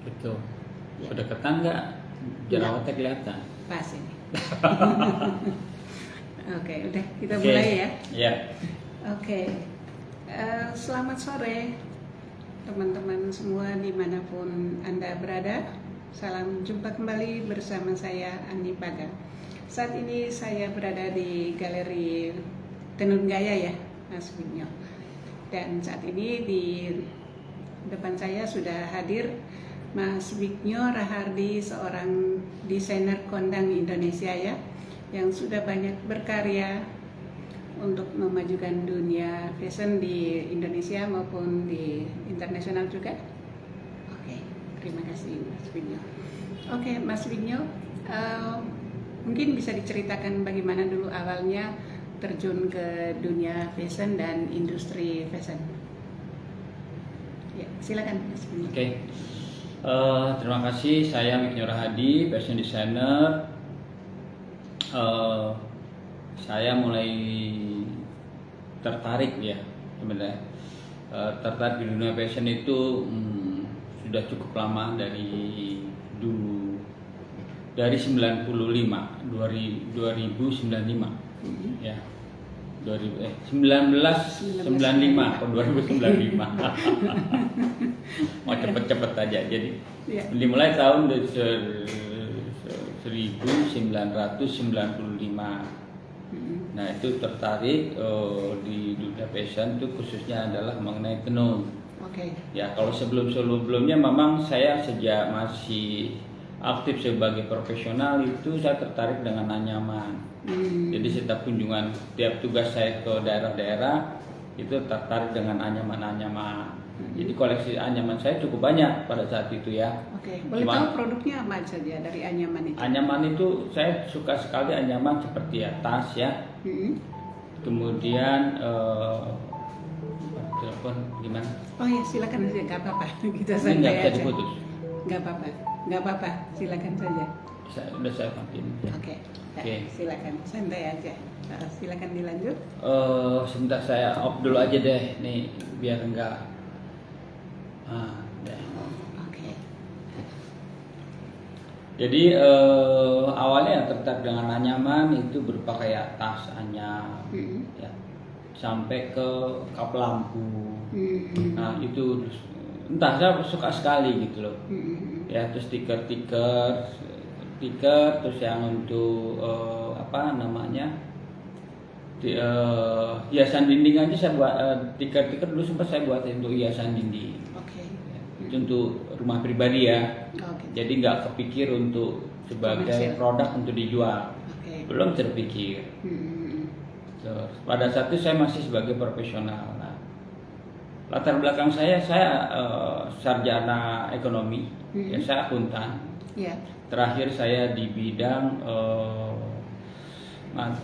Betul. Ya. Sudah ketan nggak? Jerawatnya kelihatan. Pas ini. Oke, udah kita Oke. mulai ya. Ya. Oke, selamat sore teman-teman semua dimanapun Anda berada. Salam jumpa kembali bersama saya Ani Pada. Saat ini saya berada di Galeri Tenun Gaya ya, Mas Winyo. Dan saat ini di depan saya sudah hadir Mas Winyo Rahardi, seorang desainer kondang Indonesia ya, yang sudah banyak berkarya untuk memajukan dunia fashion di Indonesia maupun di internasional juga. Oke, terima kasih Mas Winyo. Oke, Mas Winyo, mungkin bisa diceritakan bagaimana dulu awalnya terjun ke dunia fashion dan industri fashion. Ya, silakan Mas Winyo. Oke. Terima kasih. Saya Winyo Rahardi, fashion designer. Saya mulai tertarik ya sebenarnya, tertarik di dunia fashion itu sudah cukup lama, dari dulu, dari 2095 ya, 1995 atau 2095 mau cepet-cepet aja. Jadi Ya. dimulai tahun 1995. Nah, itu tertarik di dunia fashion itu khususnya adalah mengenai tenun. Oke. Ya, kalau sebelumnya memang saya sejak masih aktif sebagai profesional itu saya tertarik dengan anyaman. Jadi setiap kunjungan, tiap tugas saya ke daerah-daerah itu tertarik dengan anyaman-anyaman. Jadi koleksi anyaman saya cukup banyak pada saat itu ya. Oke, boleh tahu produknya apa saja dari anyaman itu? Anyaman itu saya suka sekali anyaman seperti ya tas ya. Kemudian telepon gimana? Oh ya, silakan saja, nggak apa-apa. Kita Ini santai nggak bisa aja. diputus. Nggak apa-apa, nggak apa-apa. Silakan saja. Udah saya matiin. Ya. Oke, ya, Oke. silakan, santai aja. Silakan dilanjut. Sebentar saya off dulu aja deh, nih biar enggak. Deh. Oke. Jadi awalnya tertarik dengan anyaman itu berupa kayak tas anyam, ya, sampai ke kap lampu. Nah itu entah, saya suka sekali gitu loh. Ya, terus stiker, terus yang untuk apa namanya, hiasan dinding aja saya buat. Stiker dulu sempat saya buat untuk hiasan dinding. Oke. Ya, itu untuk rumah pribadi ya. Oke. Jadi nggak kepikir untuk sebagai Komersil. produk untuk dijual, Oke. belum terpikir. Terus, pada saat itu saya masih sebagai profesional. Nah, latar belakang saya sarjana ekonomi, ya, saya akuntan. Ya. Terakhir saya di bidang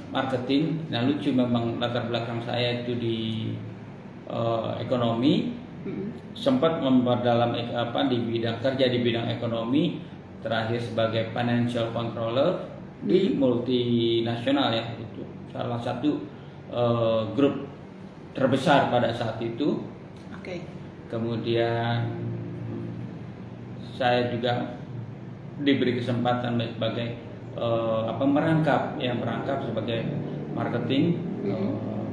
marketing. Nah, lucu memang latar belakang saya itu di ekonomi. Sempat memperdalam di bidang kerja di bidang ekonomi, terakhir sebagai financial controller di multinasional ya, itu salah satu grup terbesar pada saat itu. Oke. Kemudian saya juga diberi kesempatan sebagai merangkap sebagai marketing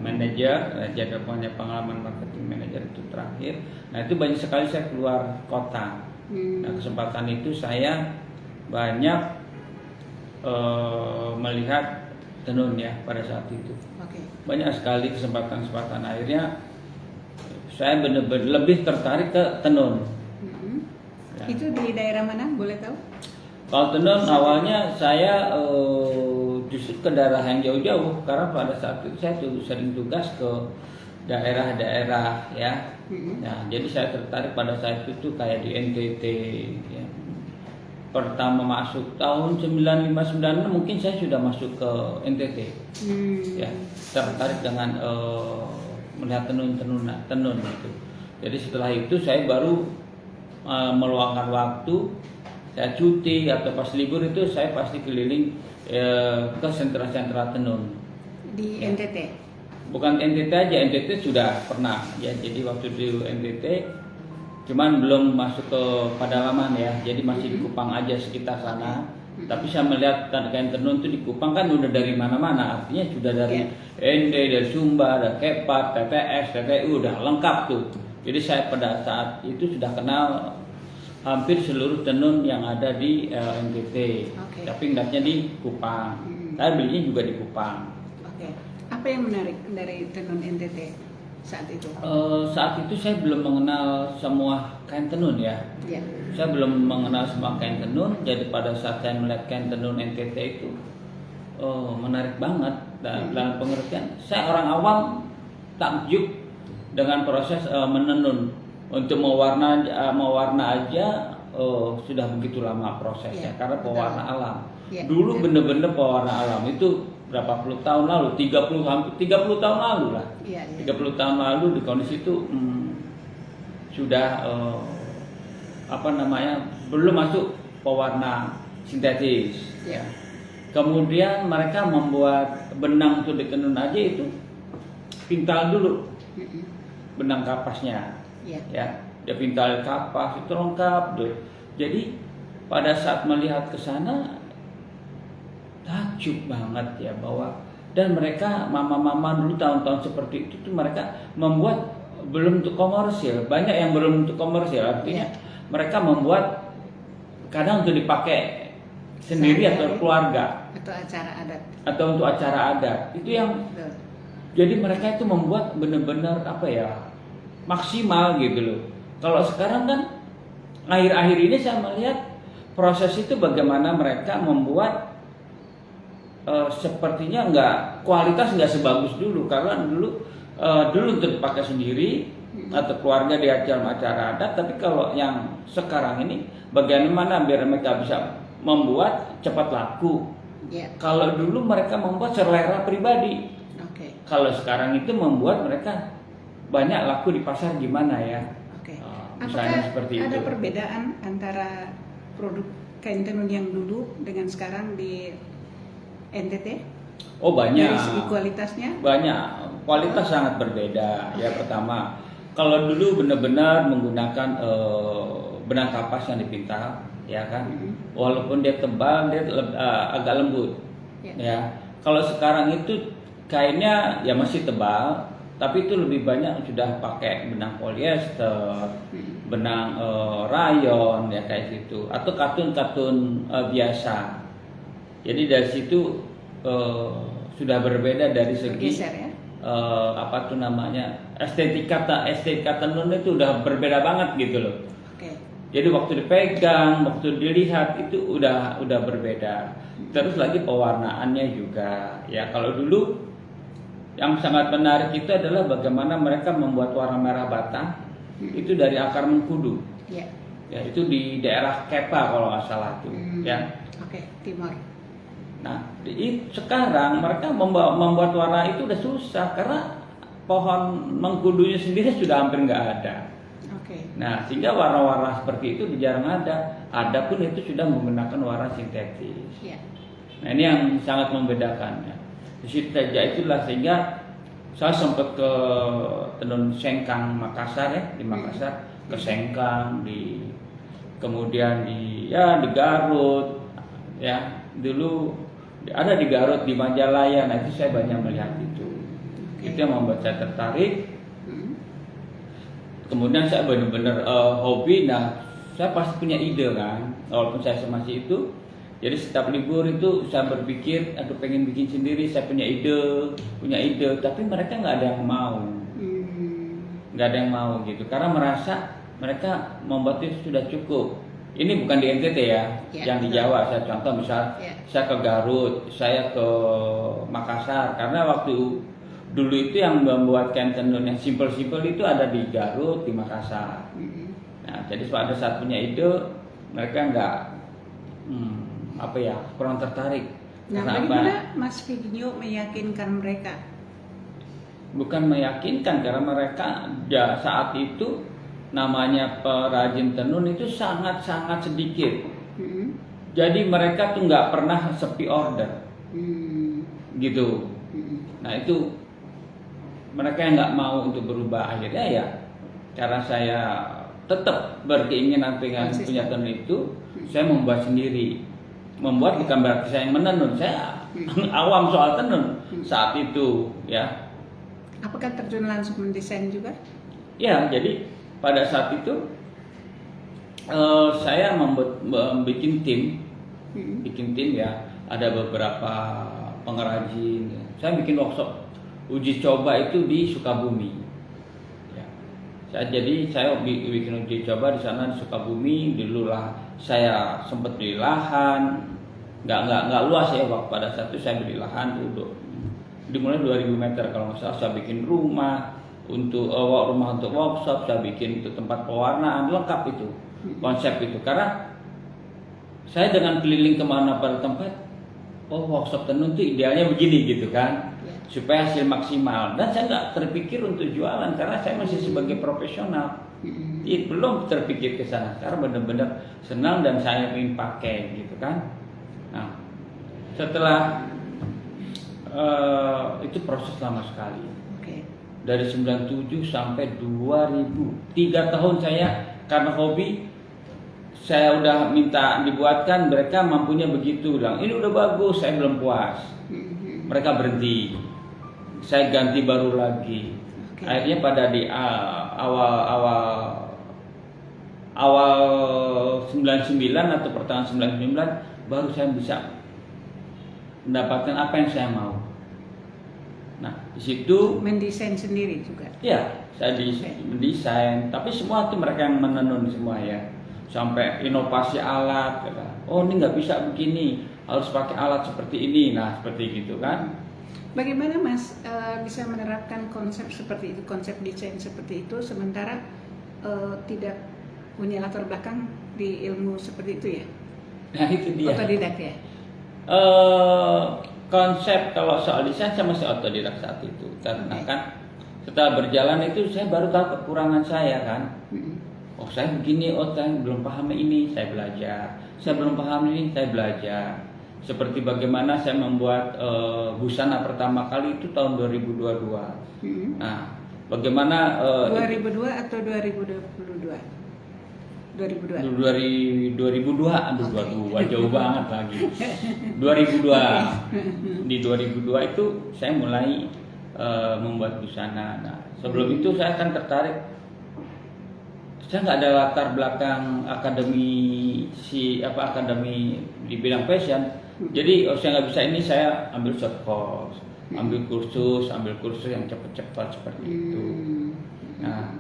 manager, jadi punya pengalaman marketing manager itu terakhir. Nah, itu banyak sekali saya keluar kota. Nah, kesempatan itu saya banyak melihat tenun ya pada saat itu. Oke. Banyak sekali kesempatan-kesempatan, akhirnya saya benar-benar lebih tertarik ke tenun. Ya. Itu di daerah mana? Boleh tahu? Kalau tenun awalnya saya justru ke daerah yang jauh-jauh, karena pada saat itu saya sering tugas ke daerah-daerah ya. Nah, jadi saya tertarik pada saat itu kayak di NTT ya. Pertama masuk tahun 95-96 mungkin saya sudah masuk ke NTT. Ya, tertarik dengan melihat tenun itu. Jadi setelah itu saya baru meluangkan waktu, saya cuti atau pas libur itu saya pasti keliling ke sentra-sentra tenun Di ya. NTT. Bukan NTT aja, NTT sudah pernah ya. Jadi waktu di NTT cuman belum masuk ke pedalaman ya, jadi masih di Kupang aja sekitar sana. Tapi saya melihat kain tenun itu di Kupang kan udah dari mana-mana, artinya sudah dari ND, dari Sumba, dari Kepat, TTS, TTU udah lengkap tuh. Jadi saya pada saat itu sudah kenal hampir seluruh tenun yang ada di NTT, tapi enggaknya di Kupang. Saya belinya juga di Kupang. Apa yang menarik dari tenun NTT saat itu? Saat itu saya belum mengenal semua kain tenun ya. Saya belum mengenal semua kain tenun. Jadi pada saat saya melihat kain tenun NTT itu menarik banget. Dan dalam pengertian saya orang awam takjub dengan proses menenun. Untuk mewarna aja sudah begitu lama prosesnya karena pewarna alam. Dulu bener-bener pewarna alam itu berapa puluh tahun lalu, 30 tahun lalu lah. 30 tahun lalu di kondisi itu sudah belum masuk pewarna sintetis. Kemudian mereka membuat benang untuk ditenun aja itu pintal dulu, benang kapasnya. Ya, dia pintal kapas itu lengkap tuh. Jadi pada saat melihat ke sana takjub banget ya bahwa dan mereka mama-mama dulu tahun-tahun seperti itu tuh mereka membuat belum untuk komersil, banyak yang belum untuk komersil, artinya mereka membuat kadang untuk dipakai sendiri atau keluarga atau untuk acara adat itu yang jadi mereka itu membuat benar-benar maksimal gitu loh. Kalau sekarang kan akhir-akhir ini saya melihat proses itu bagaimana mereka membuat sepertinya kualitas nggak sebagus dulu karena dulu untuk dipakai sendiri atau keluarga di acara adat. Tapi kalau yang sekarang ini bagaimana biar mereka bisa membuat cepat laku. Kalau dulu mereka membuat selera pribadi. Kalau sekarang itu membuat mereka banyak laku di pasar gimana ya. Apakah seperti ada itu perbedaan antara produk kain tenun yang dulu dengan sekarang di NTT? Oh banyak. Dari segi kualitasnya? Banyak. Kualitas sangat berbeda. Ya pertama, kalau dulu benar-benar menggunakan benang kapas yang dipintal, ya kan. Walaupun dia tebal, dia agak lembut. Ya. Kalau sekarang itu kainnya ya masih tebal, tapi itu lebih banyak sudah pakai benang polyester, benang rayon ya kayak gitu, atau katun biasa. Jadi dari situ sudah berbeda dari segi estetika tenun itu udah berbeda banget gitu loh. Jadi waktu dipegang, waktu dilihat itu udah berbeda. Terus lagi pewarnaannya juga. Ya kalau dulu yang sangat menarik itu adalah bagaimana mereka membuat warna merah bata itu dari akar mengkudu. Ya itu di daerah Kepa kalau nggak salah tuh. Timur. Nah, sekarang mereka membuat warna itu udah susah karena pohon mengkudunya sendiri sudah hampir nggak ada. Nah, sehingga warna-warna seperti itu jarang ada. Ada pun itu sudah menggunakan warna sintetis. Nah, ini yang sangat membedakannya. Di situ saja itulah sehingga saya sempat ke tenun Sengkang Makassar ya, di Makassar, ke Sengkang, kemudian di Garut, ya dulu ada di Garut, di Majalaya. Nah itu saya banyak melihat itu. Itu yang membuat saya tertarik. Kemudian saya benar-benar hobi. Nah saya pasti punya ide kan, walaupun saya masih itu. Jadi setiap libur itu saya berpikir, aduh pengen bikin sendiri. Saya punya ide, tapi mereka nggak ada yang mau, gitu. Karena merasa mereka membuat itu sudah cukup. Ini bukan di NTT ya, yang di Jawa. Saya contoh misal, saya ke Garut, saya ke Makassar. Karena waktu dulu itu yang membuat kain tenun yang simpel-simpel itu ada di Garut, di Makassar. Nah, jadi pada saat punya ide, mereka nggak kurang tertarik. Nah, bagaimana Mas Vigno meyakinkan mereka? Bukan meyakinkan, karena mereka saat itu namanya perajin tenun itu sangat-sangat sedikit. Jadi mereka tuh nggak pernah sepi order, gitu. Nah itu mereka yang nggak mau untuk berubah. Akhirnya ya cara saya tetap berkeinginan pengen Konsisten. punya tenun itu, saya membuat sendiri. Membuat bukan berarti saya yang menenun, saya awam soal tenun saat itu ya. Apakah terjun langsung mendesain juga? Ya, jadi pada saat itu saya bikin tim ya. Ada beberapa pengrajin. Saya bikin workshop uji coba itu di Sukabumi. Ya. Saya bikin uji coba di sana di Sukabumi. Dululah saya sempat beli lahan, nggak luas ya waktu pada saat itu saya beli lahan tuh dimulai 2000 meter kalau nggak salah. Saya bikin rumah untuk workshop, saya bikin untuk tempat pewarnaan, lengkap itu konsep itu. Karena saya dengan keliling kemana pada tempat, workshop tenun itu idealnya begini gitu kan, supaya hasil maksimal. Dan saya nggak terpikir untuk jualan karena saya masih sebagai profesional. Belum terpikir ke sana. Karena benar-benar senang dan saya ingin pakai gitu kan. Nah, setelah itu proses lama sekali. Dari 97 sampai 2000, 3 tahun saya karena hobi. Saya udah minta dibuatkan, mereka mampunya begitu, bilang ini udah bagus, saya belum puas. Mereka berhenti, saya ganti baru lagi. Akhirnya pada di awal 99 atau pertengahan 99 baru saya bisa mendapatkan apa yang saya mau. Nah, di situ mendesain sendiri juga. Ya, saya mendesain, tapi semua itu mereka yang menenun semua ya. Sampai inovasi alat, oh ini nggak bisa begini, harus pakai alat seperti ini. Nah, seperti gitu kan. Bagaimana Mas bisa menerapkan konsep seperti itu, konsep desain seperti itu, sementara tidak punya latar belakang di ilmu seperti itu ya? Nah itu dia. Otodidak ya? Konsep kalau soal desain saya masih otodidak saat itu. Karena kan setelah berjalan itu saya baru tahu kekurangan saya kan. Oh saya begini, saya belum paham ini, saya belajar. Saya belum paham ini, saya belajar. Seperti bagaimana saya membuat busana pertama kali itu tahun 2022. Nah, bagaimana 2002 atau 2022? 2002. 2002, aduh 22 jauh banget lagi. 2002. Di 2002 itu saya mulai membuat busana. Nah, sebelum itu saya akan tertarik. Saya nggak ada latar belakang akademi akademi di bidang fashion. Jadi saya nggak bisa ini, saya ambil short course, ambil kursus yang cepat-cepat seperti itu. Nah,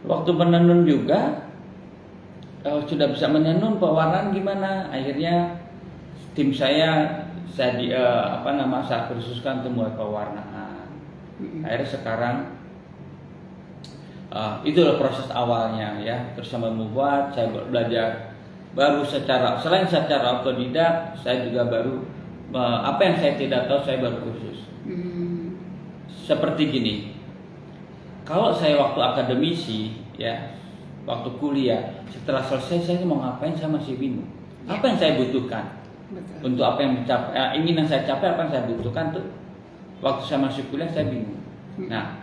waktu menenun juga sudah bisa menenun, pewarnaan gimana? Akhirnya tim saya saya kursuskan untuk membuat pewarnaan. Akhirnya sekarang itulah proses awalnya ya. Terus saya membuat, saya belajar baru selain secara otodidak, saya juga baru apa yang saya tidak tahu saya baru kursus. Seperti gini, kalau saya waktu akademisi ya, waktu kuliah, setelah selesai saya mau ngapain saya masih bingung. Apa yang saya butuhkan? Betul. Untuk apa yang ingin yang saya capai, apa yang saya butuhkan tuh waktu saya masih kuliah saya bingung. Nah,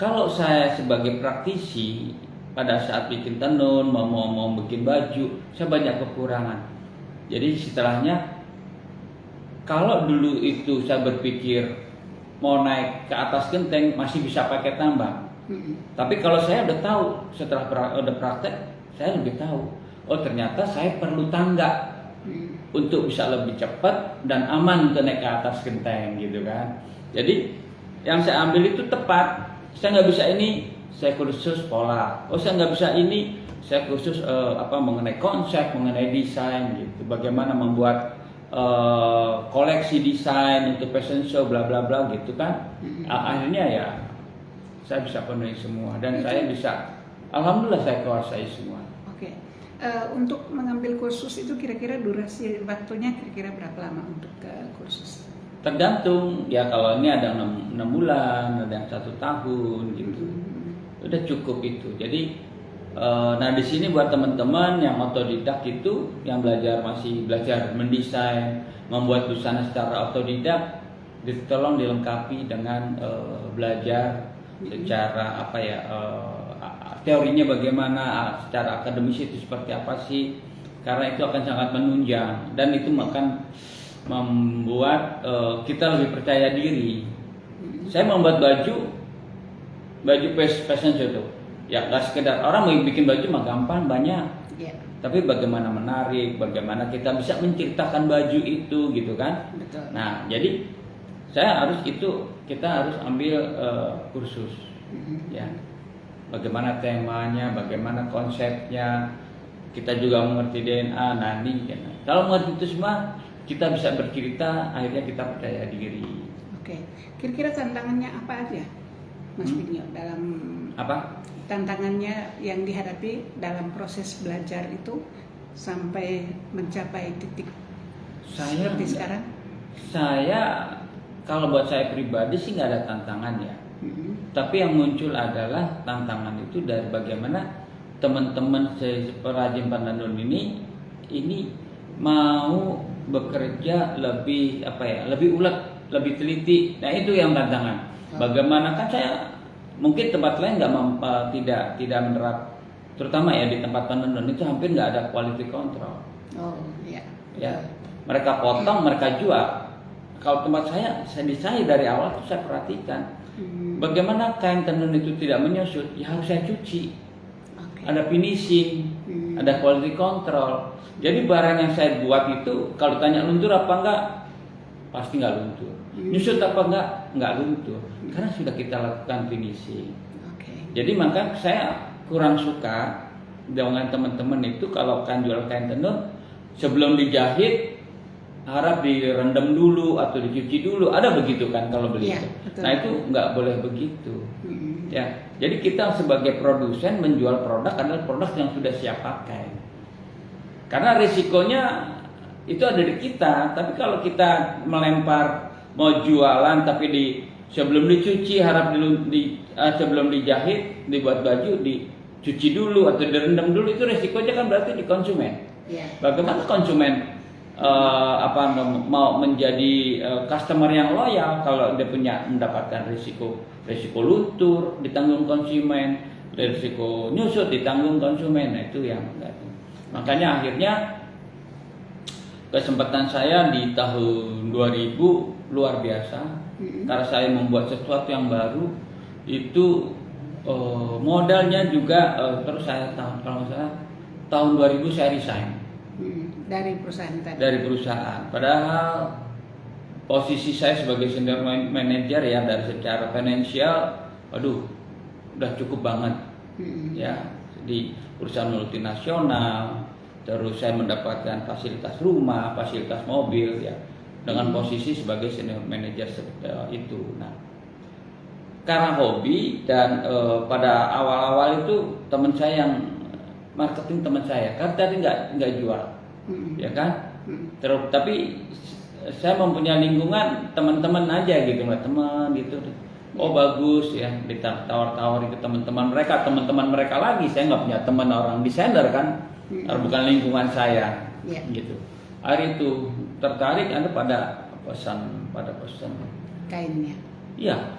kalau saya sebagai praktisi pada saat bikin tenun, mau bikin baju, saya banyak kekurangan. Jadi setelahnya, kalau dulu itu saya berpikir mau naik ke atas genteng masih bisa pakai tambang. Tapi kalau saya udah tahu, setelah udah praktek, saya lebih tahu. Oh ternyata saya perlu tangga untuk bisa lebih cepat dan aman untuk naik ke atas genteng gitu kan. Jadi yang saya ambil itu tepat. Saya nggak bisa ini, saya kursus pola. Oh saya nggak bisa ini, saya kursus mengenai konsep, mengenai desain gitu. Bagaimana membuat koleksi desain untuk fashion show, bla bla bla gitu kan. Akhirnya ya saya bisa penuhi semua dan saya bisa, alhamdulillah saya kuasai semua. Oke. Untuk mengambil kursus itu kira-kira durasi waktunya kira-kira berapa lama untuk kursus? Tergantung ya, kalau ini ada 6 bulan, ada yang 1 tahun gitu. Udah cukup itu. Jadi nah di sini buat teman-teman yang otodidak itu, yang masih belajar mendesain, membuat busana secara otodidak, tolong dilengkapi dengan belajar secara teorinya bagaimana, secara akademis itu seperti apa sih, karena itu akan sangat menunjang dan itu akan membuat kita lebih percaya diri. Saya membuat baju fashion show itu ya nggak sekedar orang mau bikin baju mah gampang banyak, tapi bagaimana menarik, bagaimana kita bisa menceritakan baju itu gitu kan. Betul. Nah jadi kita harus ambil kursus ya, bagaimana temanya, bagaimana konsepnya, kita juga mengerti DNA. Nah ini ya. Kalau mengerti itu semua kita bisa bercerita, akhirnya kita percaya diri. Oke, kira-kira tantangannya apa aja, Mas Binyo, dalam Apa? tantangannya yang dihadapi dalam proses belajar itu sampai mencapai titik seperti sekarang? Saya kalau buat saya pribadi sih nggak ada tantangan ya. Tapi yang muncul adalah tantangan itu dari bagaimana teman-teman perajin pandan ini mau bekerja lebih lebih ulet, lebih teliti. Nah itu yang tantangan. Bagaimana kan saya mungkin tempat lain tidak menerap, terutama ya di tempat penenun itu hampir nggak ada quality control. Oh iya. Ya, mereka potong, mereka jual. Kalau tempat saya dari awal tuh saya perhatikan bagaimana kain tenun itu tidak menyusut, ya harus saya cuci. Ada finishing, ada quality control. Jadi barang yang saya buat itu kalau tanya luntur apa enggak, pasti enggak luntur. Nyusut apa enggak luntur. Karena sudah kita lakukan finishing. Jadi maka saya kurang suka dengan teman-teman itu kalau kan jual kain tenun sebelum dijahit harap direndam dulu atau dicuci dulu, ada begitu kan kalau beli itu. Nah itu nggak boleh begitu. Ya, jadi kita sebagai produsen menjual produk adalah produk yang sudah siap pakai. Karena risikonya itu ada di kita. Tapi kalau kita melempar mau jualan tapi sebelum dicuci harap sebelum dijahit dibuat baju dicuci dulu atau direndam dulu, itu risikonya kan berarti di konsumen. Bagaimana konsumen mau menjadi customer yang loyal kalau dia mendapatkan risiko luntur ditanggung konsumen, risiko nyusut ditanggung konsumen. Nah, itu yang enggak. Makanya akhirnya kesempatan saya di tahun 2000 luar biasa karena saya membuat sesuatu yang baru itu modalnya juga terus saya kalau nggak salah tahun 2000 saya resign dari perusahaan tadi. Dari perusahaan. Padahal posisi saya sebagai senior manager ya dari secara finansial, udah cukup banget ya di perusahaan multinasional. Terus saya mendapatkan fasilitas rumah, fasilitas mobil ya dengan posisi sebagai senior manager itu. Nah, karena hobi dan pada awal-awal itu teman saya yang marketing teman saya kan tadi nggak jual. Ya kan, terus tapi saya mempunyai lingkungan teman-teman aja gitu, teman gitu. Oh bagus ya, ditawar-tawar ke teman-teman mereka lagi. Saya nggak punya teman orang desainer kan, bukan lingkungan saya, gitu. Hari itu tertarik pada pesan kainnya. Iya,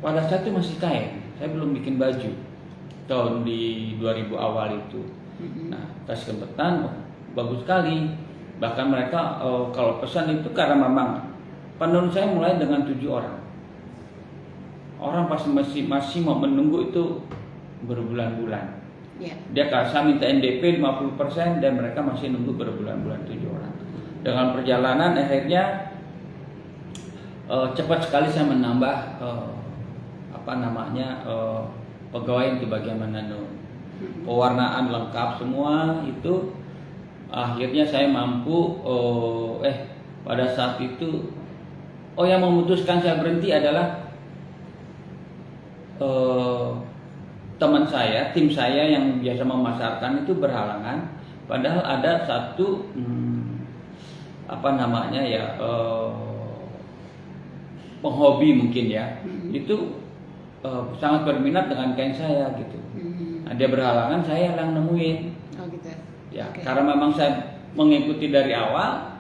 pada saat itu masih kain. Saya belum bikin baju tahun di 2000 awal itu. Nah, kesempatan bagus sekali. Bahkan mereka kalau pesan itu karena memang penenun saya mulai dengan 7 orang. Orang pasti masih mau menunggu itu berbulan-bulan. Dia saya minta NDP 50% dan mereka masih nunggu berbulan-bulan 7 orang. Dengan perjalanan akhirnya cepat sekali saya menambah pegawai untuk bagian menenun. Pewarnaan lengkap semua itu. Akhirnya saya mampu pada saat itu yang memutuskan saya berhenti adalah teman saya, tim saya yang biasa memasarkan itu berhalangan. Padahal ada satu penghobi mungkin ya, itu sangat berminat dengan kain saya gitu. Nah, dia berhalangan, saya yang nemuin. Ya, karena memang saya mengikuti dari awal,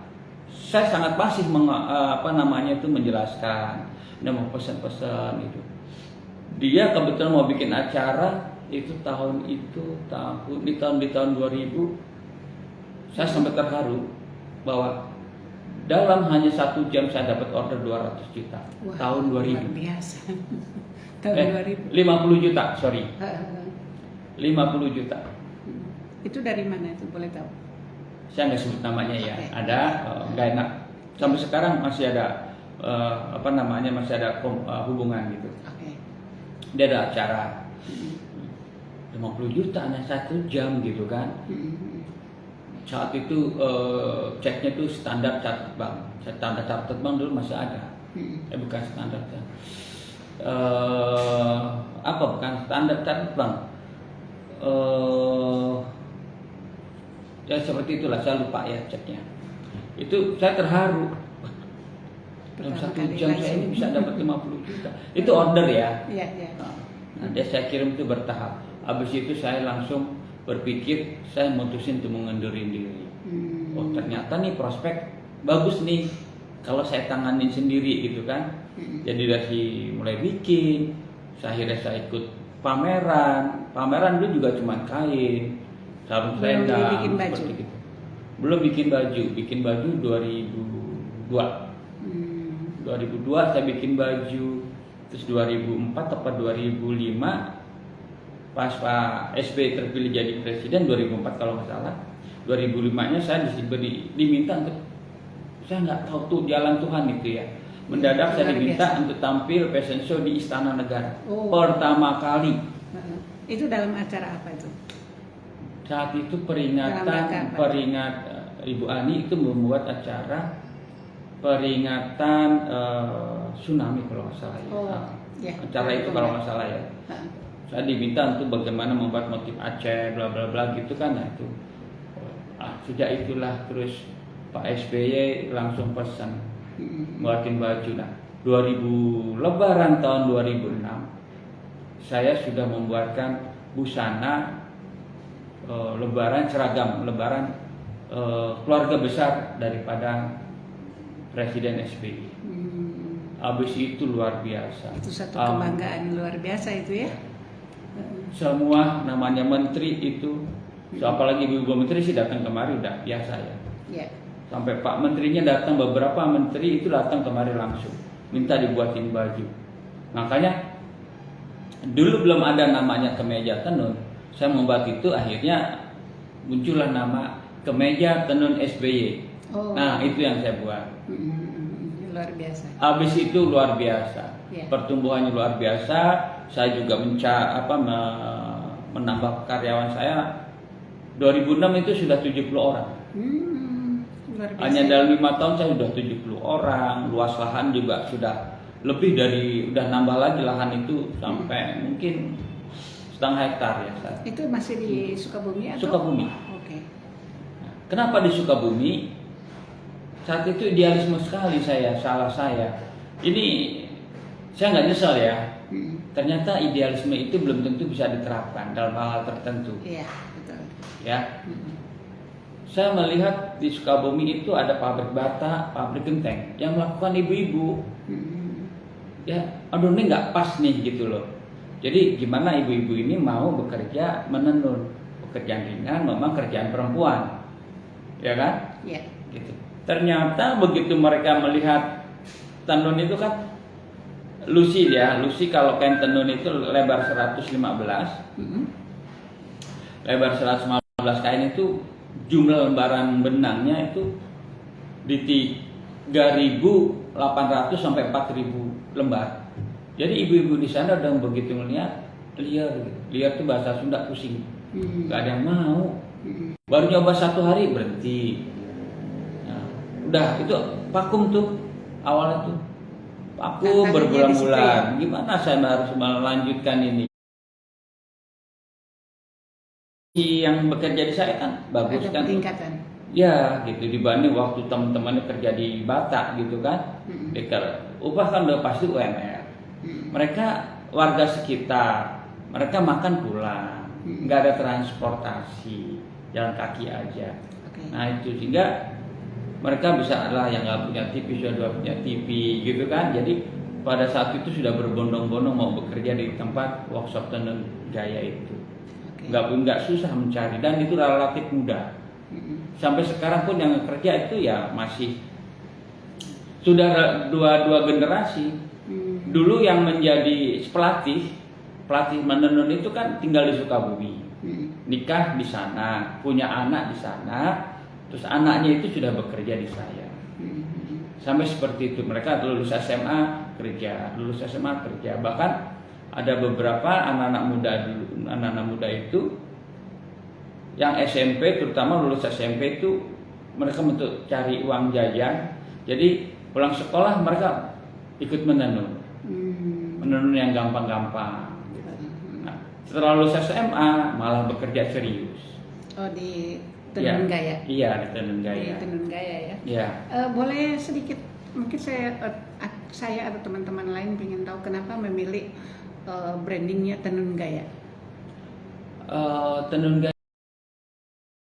saya sangat pasif menjelaskan, dia mau pesan-pesan itu. Dia kebetulan mau bikin acara itu di tahun 2000 saya sampai terharu bahwa dalam hanya 1 jam saya dapat order 200 juta. Wah, tahun 2000. luar biasa. Tahun 2000. 50 juta, sorry. 50 juta. Itu dari mana itu, boleh tahu? Saya nggak sebut namanya ya. Okay. Ada nggak enak. Sampai sekarang masih ada masih ada hubungan gitu. Oke. Dia ada acara 50 juta hanya 1 jam gitu kan. Saat itu ceknya tuh standar catat bank. Standar catat bank dulu masih ada. Bukan standar. Bukan standar catat bank. Ya seperti itulah, saya lupa ya ceknya. Itu saya terharu. Dalam 1 jam saya ini bisa dapat 50 juta. Itu order ya. Iya. Nah, dia saya kirim itu bertahap. Habis itu saya langsung berpikir, saya mutusin untuk mengundurin diri. Oh ternyata nih prospek bagus nih kalau saya tanganin sendiri gitu kan. Jadi dari mulai bikin, akhirnya saya ikut pameran dulu juga cuma kain, sarung selendang, seperti gitu. Belum bikin baju 2002. 2002 saya bikin baju, terus 2004 atau 2005 pas Pak SBY terpilih jadi presiden 2004 kalau nggak salah. 2005-nya saya diminta untuk, saya nggak tahu tuh jalan Tuhan itu ya. Mendadak saya diminta untuk tampil fashion show di Istana Negara. Pertama kali. Itu dalam acara apa itu? Saat itu peringat Ibu Ani itu membuat acara peringatan tsunami kalau nggak salah ya. Acara itu kalau nggak salah ya. Saya diminta untuk bagaimana membuat motif Aceh, bla bla bla gitu kan. Nah itu, sejak itulah terus Pak SBY langsung pesan buatin baju. Nah 2000 Lebaran tahun 2006 saya sudah membuatkan busana Lebaran seragam Lebaran keluarga besar daripada Presiden SBY. Habis itu luar biasa. Itu satu kebanggaan luar biasa itu ya. Semua namanya menteri itu, apalagi ibu menteri sih datang kemari udah biasa ya. Sampai Pak Menterinya datang, beberapa menteri itu datang kemari langsung minta dibuatin baju. Makanya dulu belum ada namanya kemeja tenun. Saya membuat itu, akhirnya muncullah nama kemeja tenun SBY. Nah itu yang saya buat. Luar biasa. Habis itu luar biasa. Pertumbuhannya luar biasa. Saya juga menambah karyawan saya. 2006 itu sudah 70 orang. Luar biasa. Hanya dalam 5 tahun saya sudah 70 orang. Luas lahan juga sudah lebih dari, udah nambah lagi lahan itu sampai mungkin setengah hektar ya. Itu masih di Sukabumi atau? Sukabumi. Oke. Kenapa di Sukabumi? Saat itu idealisme sekali salah saya. Ini saya nggak nyesel ya. Ternyata idealisme itu belum tentu bisa diterapkan dalam hal tertentu. Iya, betul. Ya. Saya melihat di Sukabumi itu ada pabrik bata, pabrik genteng yang melakukan ibu-ibu. Ya, aduh ini nggak pas nih gitu loh. Jadi gimana ibu-ibu ini mau bekerja menenun, pekerjaan ringan, memang kerjaan perempuan, ya kan? Iya. Gitu. Ternyata begitu mereka melihat tenun itu kan lusi ya, lusi kalau kain tenun itu lebar 115, lebar 115 kain itu jumlah lembaran benangnya itu di 3.800 sampai 4.000 lembar. Jadi ibu-ibu di sana udah begitu melihat liar itu bahasa Sunda, pusing, nggak ada yang mau. Baru nyoba 1 hari berhenti. Nah, udah itu vakum tuh awalnya tuh. Aku berbulan-bulan, gimana saya harus melanjutkan ini? Yang bekerja di saya kan bagus kan? Peningkatan. Ya, gitu dibanding waktu teman-temannya kerja di Batak gitu kan? Upah kan udah pasti UMR. Mereka warga sekitar, mereka makan pulang, nggak ada transportasi, jalan kaki aja. Nah itu sehingga mereka bisa lah yang nggak punya TV sudah punya TV gitu kan. Jadi pada saat itu sudah berbondong-bondong mau bekerja di tempat workshop tenun gaya itu. nggak susah mencari dan itu relatif mudah. Sampai sekarang pun yang kerja itu ya masih sudah dua generasi. Dulu yang menjadi pelatih menenun itu kan tinggal di Sukabumi, nikah di sana, punya anak di sana, terus anaknya itu sudah bekerja di saya. Sampai seperti itu, mereka lulus SMA kerja, bahkan ada beberapa anak-anak muda itu yang SMP, terutama lulus SMP itu mereka untuk cari uang jajan, jadi pulang sekolah mereka ikut menenun yang gampang-gampang. Nah, setelah lulus SMA malah bekerja serius. Oh, di tenun gaya. Iya, di tenun gaya. Di tenun gaya ya. Iya. Boleh sedikit, mungkin saya atau teman-teman lain ingin tahu kenapa memilih brandingnya tenun gaya. Tenun gaya